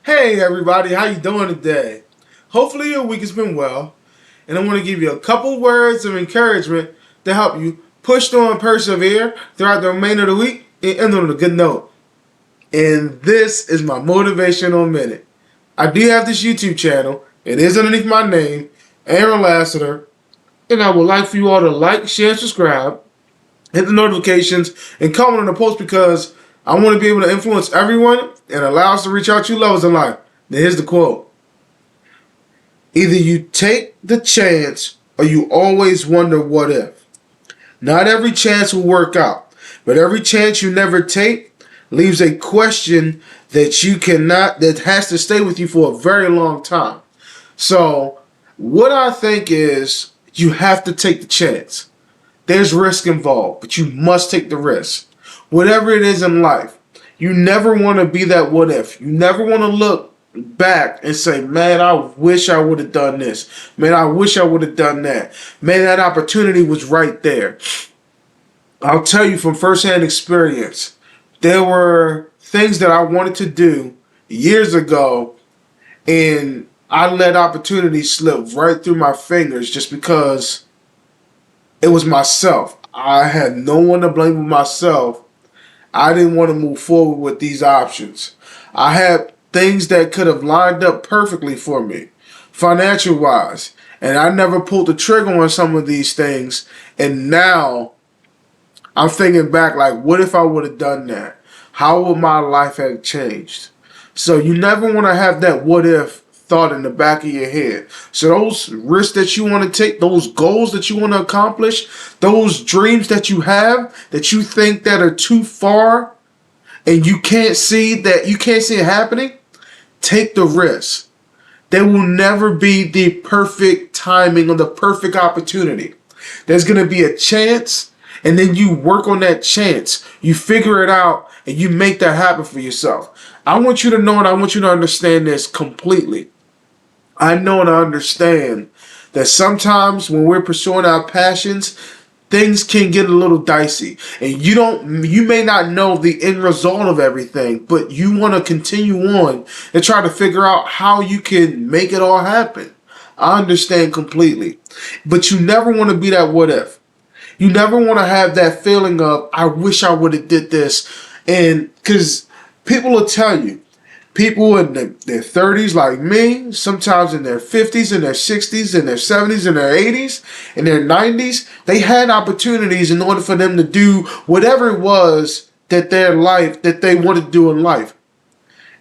Hey everybody, how you doing today? Hopefully your week has been well, and I want to give you a couple words of encouragement to help you push through and persevere throughout the remainder of the week and end on a good note. And this is my Motivational Minute. I do have this YouTube channel. It is underneath my name, Aaron Lassiter, and I would like for you all to like, share, and subscribe, hit the notifications, and comment on the post because I want to be able to influence everyone and allow us to reach our true levels in life. Now here's the quote. Either you take the chance or you always wonder what if. Not every chance will work out, but every chance you never take leaves a question that has to stay with you for a very long time. So what I think is you have to take the chance. There's risk involved, but you must take the risk. Whatever it is in life, you never want to be that what if. You never want to look back and say, man, I wish I would have done this. Man, I wish I would have done that. Man, that opportunity was right there. I'll tell you from firsthand experience, there were things that I wanted to do years ago, and I let opportunities slip right through my fingers just because it was myself. I had no one to blame but myself. I didn't want to move forward with these options. I had things that could have lined up perfectly for me, financial wise, and I never pulled the trigger on some of these things. And now I'm thinking back, like, what if I would have done that? How would my life have changed? So you never want to have that what if thought in the back of your head. So those risks that you want to take, those goals that you want to accomplish, those dreams that you have that you think that are too far and you can't see it happening, take the risk. There will never be the perfect timing or the perfect opportunity. There's going to be a chance, and then you work on that chance. You figure it out and you make that happen for yourself. I want you to know and I want you to understand this completely. I know and I understand that sometimes when we're pursuing our passions, things can get a little dicey. And you may not know the end result of everything, but you want to continue on and try to figure out how you can make it all happen. I understand completely. But you never want to be that what if. You never want to have that feeling of, I wish I would have did this. And because people will tell you, people in their 30s like me, sometimes in their 50s, in their 60s, in their 70s, in their 80s, in their 90s, they had opportunities in order for them to do whatever it was that they wanted to do in life.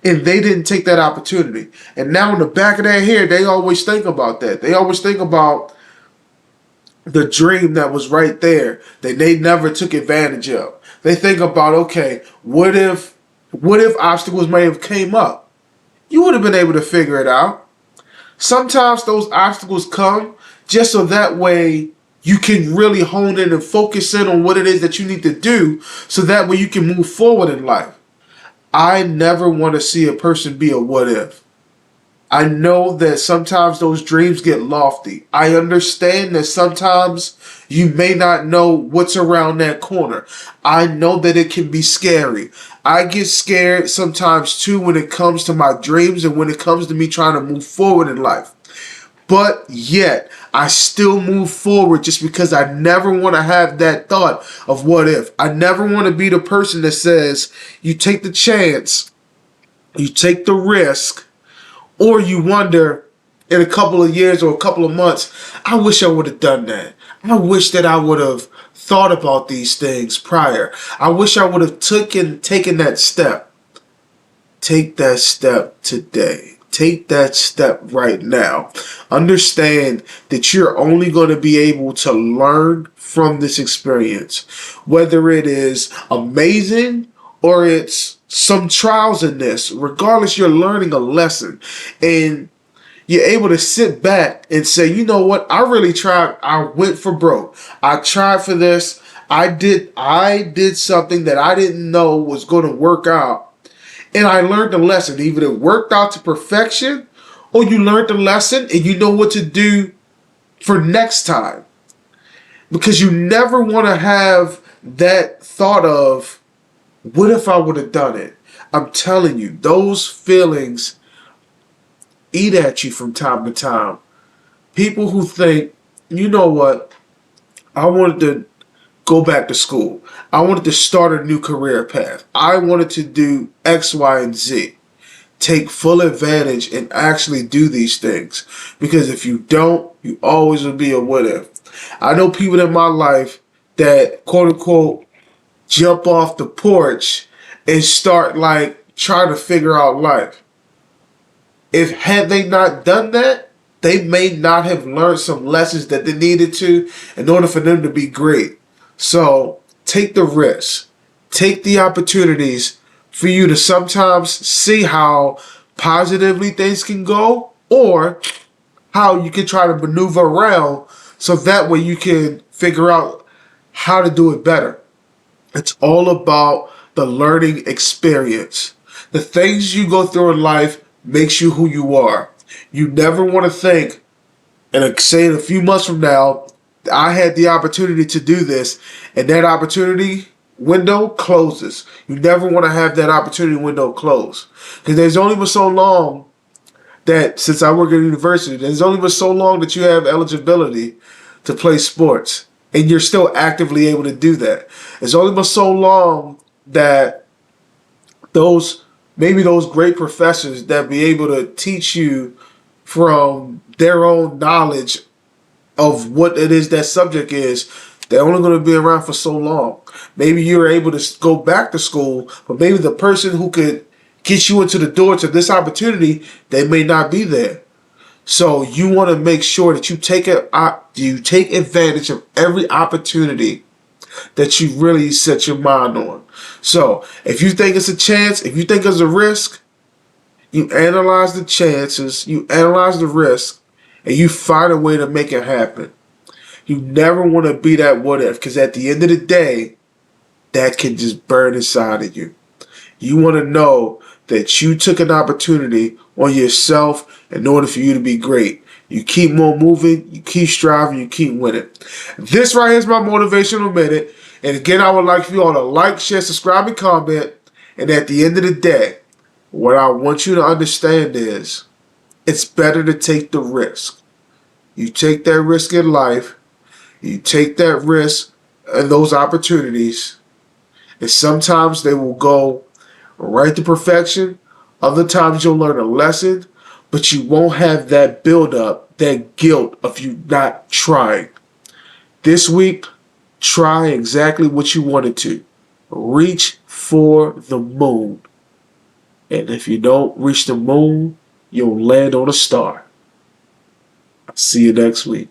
And they didn't take that opportunity. And now in the back of their head, they always think about that. They always think about the dream that was right there that they never took advantage of. They think about, okay, what if obstacles may have came up? You would have been able to figure it out. Sometimes those obstacles come just so that way you can really hone in and focus in on what it is that you need to do so that way you can move forward in life. I never want to see a person be a what if. I know that sometimes those dreams get lofty. I understand that sometimes you may not know what's around that corner. I know that it can be scary. I get scared sometimes too when it comes to my dreams and when it comes to me trying to move forward in life. But yet, I still move forward just because I never want to have that thought of what if. I never want to be the person that says, you take the chance, you take the risk, or you wonder in a couple of years or a couple of months, I wish I would have done that. I wish that I would have thought about these things prior. I wish I would have taken that step. Take that step today. Take that step right now. Understand that you're only going to be able to learn from this experience. Whether it is amazing or it's some trials in this, regardless, you're learning a lesson. And you're able to sit back and say, you know what? I really tried. I went for broke. I tried for this. I did something that I didn't know was going to work out. And I learned the lesson. Either it worked out to perfection or you learned the lesson and you know what to do for next time. Because you never want to have that thought of, what if I would have done it? I'm telling you, those feelings eat at you from time to time. People who think, you know what, I wanted to go back to school. I wanted to start a new career path. I wanted to do X, Y, and Z. Take full advantage and actually do these things. Because if you don't, you always will be a what if. I know people in my life that quote unquote jump off the porch and start like trying to figure out life. If had they not done that, they may not have learned some lessons that they needed to in order for them to be great. So take the risks. Take the opportunities for you to sometimes see how positively things can go or how you can try to maneuver around so that way you can figure out how to do it better. It's all about the learning experience. The things you go through in life makes you who you are. You never want to think, and say in a few months from now, I had the opportunity to do this, and that opportunity window closes. You never want to have that opportunity window close. Because there's only been so long that, since I work at a university, there's only been so long that you have eligibility to play sports. And you're still actively able to do that. It's only been so long that maybe those great professors that be able to teach you from their own knowledge of what it is that subject is, they're only going to be around for so long. Maybe you're able to go back to school, but maybe the person who could get you into the door to this opportunity, they may not be there. So you want to make sure that you take advantage of every opportunity that you really set your mind on. So if you think it's a chance, if you think it's a risk, you analyze the chances, you analyze the risk, and you find a way to make it happen. You never want to be that what if, because at the end of the day, that can just burn inside of you. You want to know that you took an opportunity on yourself in order for you to be great. You keep more moving, you keep striving, you keep winning. This right here is my motivational minute. And again, I would like for you all to like, share, subscribe, and comment. And at the end of the day, what I want you to understand is it's better to take the risk. You take that risk in life, you take that risk and those opportunities, and sometimes they will go right to perfection. Other times you'll learn a lesson, but you won't have that build-up, that guilt of you not trying. This week, try exactly what you wanted to. Reach for the moon. And if you don't reach the moon, you'll land on a star. See you next week.